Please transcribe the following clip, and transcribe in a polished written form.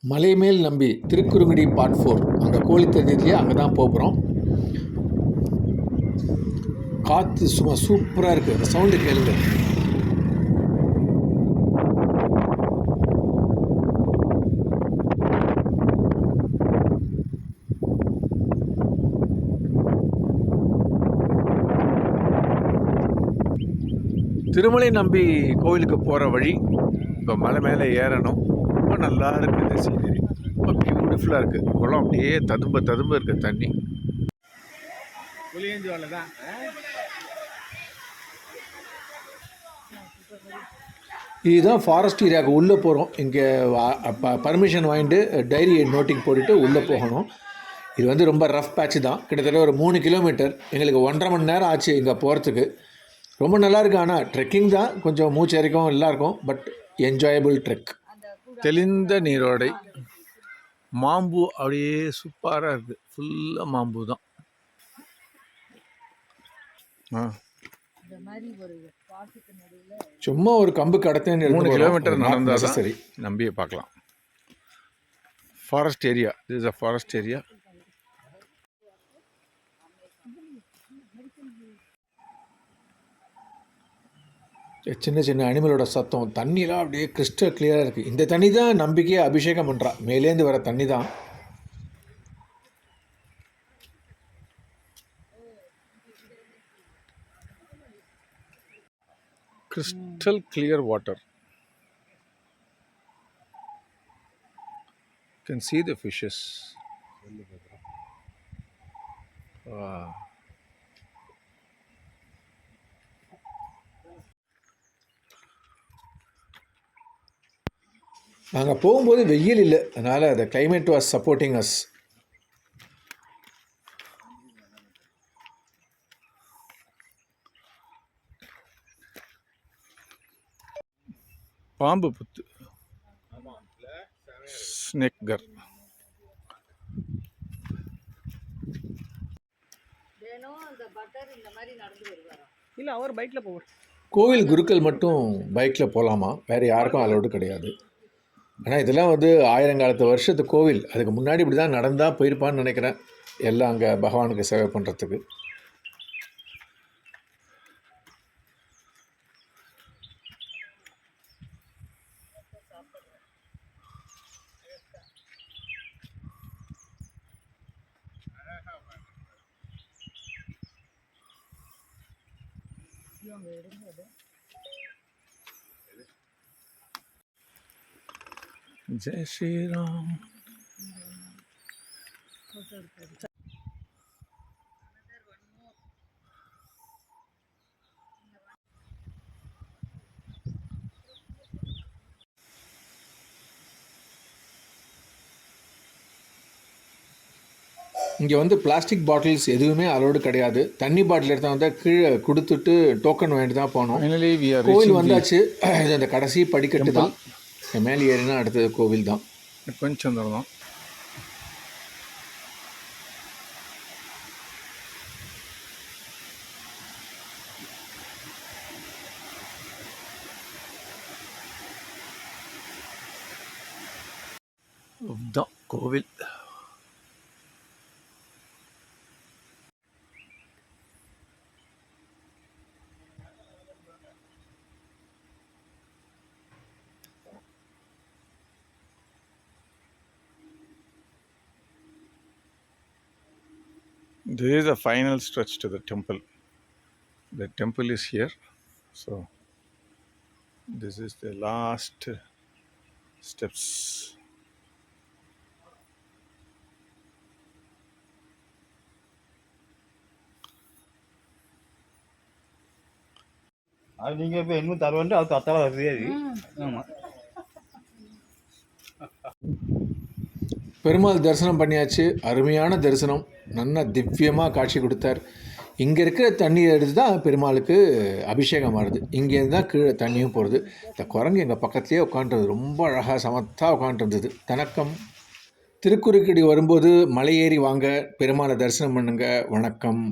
மலைமேல் நம்பி திருக்குறுங்குடி பார்ட் 4 அங்கே கோழி தெரிஞ்சதுலையே அங்கே தான் போகிறோம். காற்று சும்மா சூப்பராக இருக்குது. அந்த சவுண்டு கேளுங்க. திருமலை நம்பி கோவிலுக்கு போகிற வழி. இப்போ மலை மேலே ஏறணும். ரொம்ப நல்லா இருக்குது இந்த சீனரி. ரொம்ப பியூட்டிஃபுல்லாக இருக்குது. குளம் அப்படியே ததும்ப இருக்குது தண்ணி. புளியஞ்சோலை தான். இதுதான் ஃபாரஸ்ட் ஏரியாவுக்கு உள்ளே போகிறோம். இங்கே பர்மிஷன் வாங்கிட்டு டைரி நோட்டிங் போட்டுட்டு உள்ளே போகணும். இது வந்து ரொம்ப ரஃப் பேட்ச் தான். கிட்டத்தட்ட ஒரு 3 கிலோமீட்டர். எங்களுக்கு 1.5 மணி நேரம் ஆச்சு இங்கே போகிறதுக்கு. ரொம்ப நல்லாயிருக்கு. ஆனால் ட்ரெக்கிங் தான் கொஞ்சம் மூச்சரிக்கும் நல்லாயிருக்கும். But enjoyable trek. தெளிந்த நீரோடை, மாம்பூ அப்படியே சூப்பராக இருக்குது. ஃபுல்லாக மாம்பூ தான். சும்மா ஒரு கம்பு கடத்தேன்னு 3 கிலோமீட்டர் நடந்தால் சரி. நம்பியை பார்க்கலாம். Forest area. This is a forest area. சின்ன சின்ன அனிமலோட சத்தம். தண்ணிலாம் அப்படியே கிறிஸ்டல் கிளியராக இருக்குது. இந்த தண்ணி தான் நம்பிக்கையை அபிஷேகம் பண்ணுறா. மேலேருந்து வர தண்ணி தான். Crystal clear water. You can see the fishes. நாங்கள் போகும்போது வெயில் இல்லை. அதனால் the climate was supporting us. பாம்பு புத்து, ஸ்னேக் கர். இல்லை, அவர் பைக்கில் போவார். கோவில் குருக்கள் மட்டும் பைக்கில் போகலாமா, வேறு யாருக்கும் அலோடு கிடையாது. ஆனால் இதெல்லாம் வந்து 1000 வருஷத்து கோவில். அதுக்கு முன்னாடி இப்படி தான் நடந்தால் போயிருப்பான்னு நினைக்கிறேன். எல்லாம் அங்கே பகவானுக்கு சேவை பண்ணுறதுக்கு. ஜெய் ஸ்ரீராம். இங்கே வந்து பிளாஸ்டிக் பாட்டில்ஸ் எதுவுமே அலோடு கிடையாது. தண்ணி பாட்டில் எடுத்தால் வந்து கீழே கொடுத்துட்டு டோக்கன் வாங்கிட்டு தான் போகணும். கோவில் வந்தாச்சு. இது அந்த கடைசி படிக்கட்டு தான். மேலே ஏறினா அடுத்தது கோவில் தான். கொஞ்சம் தூரம் தான். இதுதான் கோவில். This is the final stretch to the temple. The temple is here. So this is the last steps. நீங்கள் இப்போ இன்னும் தருவண்டு அது அத்தனை வருது. ஆமாம், பெருமாள் தரிசனம் பண்ணியாச்சு. அருமையான தரிசனம். நல்ல திவ்யமாக காட்சி கொடுத்தார். இங்கே இருக்கிற தண்ணியை எடுத்து தான் பெருமாளுக்கு அபிஷேகம் ஆகுது. இங்கேருந்து தான் கீழே தண்ணியும் போகிறது. இந்த குரங்கு எங்கள் பக்கத்துலேயே உட்காண்ட்ருது. ரொம்ப அழகாக சமத்தாக உட்காண்ட்ருந்தது. தனக்கம். திருக்குறுங்குடி வரும்போது மலை ஏறி வாங்க, பெருமாளை தரிசனம் பண்ணுங்க. வணக்கம்.